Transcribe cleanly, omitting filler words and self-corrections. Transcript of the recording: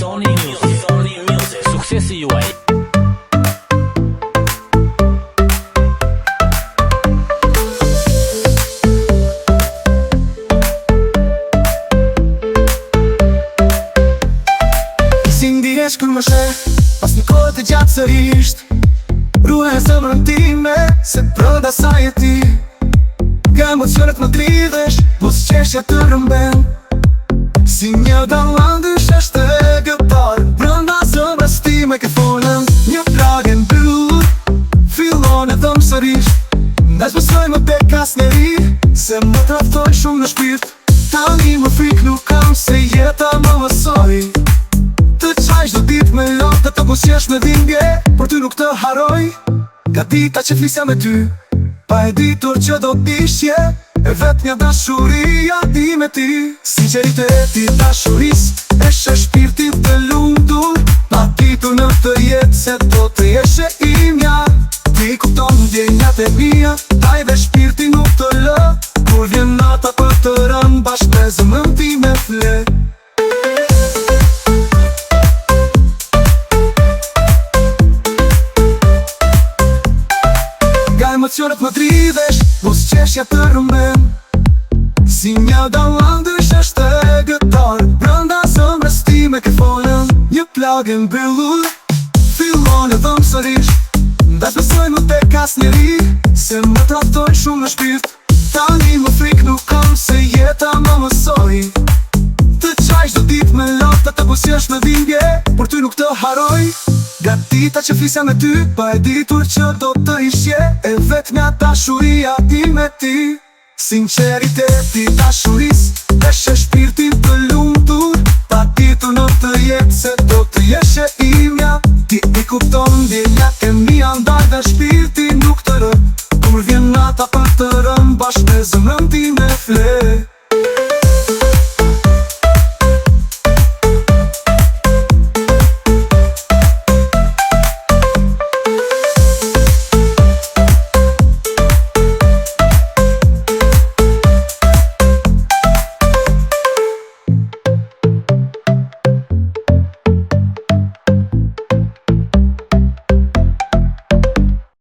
Thoni Music. Suksesi juaj. Si ndihesh kur më sheh, pas një kohë të gjatë sërisht, ruhe e zemrën time, se brënda saj e ti. Nga emocionet më dridhesh, po s'qeshja të rëmben. Si një dallandysh është e gëtar, brënda zemrës time ke folën. Një plagë e mbyllur, fillon edhe më sërish. Ndash besoj më tek asnjëri, se më traftoj shumë në shpirt. Tani më frik nuk kam, se jeta më mësoi. Të qaj çdo ditë me lotë të busjesh me dhimbje, por ty nuk të haroj. Nga dita që flisja me ty, pa e ditur që do t'ishje, e vet një dashuria ti me ti. Sinceriteti dashuris, e shë shpirtin të lumtur, pa ditur në të jetë se do të jeshe imja. Ti kupton ndjenjat e mia, taj dhe shpirti nuk të lë, kur vjen nata për të rënë bashkë me zemrën ti me fle. Emocionet më dridhesh, po s'qeshja të rëmben. Si një dallandysh është e gëtar, brënda zemrës time ke folën. Një plagë e mbyllur, fillon edhe më sërish. Ndash besoj më tek asnjëri, se më traftoj shumë në shpirt. Tani më frik nuk kam, se jeta më mësoi. Të qaj çdo ditë me lotë të busjesh me dhimbje, por ty nuk të haroj. Nga dita që flisja me ty, pa e ditur që do të ishje, e vet nga dashuria ti me ti. Sinceriteti dashuris, e shë shpirtin të lumtur, pa ditur në të jetë se do të jeshe imja. Ti i kupton ndjenjat e mia, ndaj dhe shpirt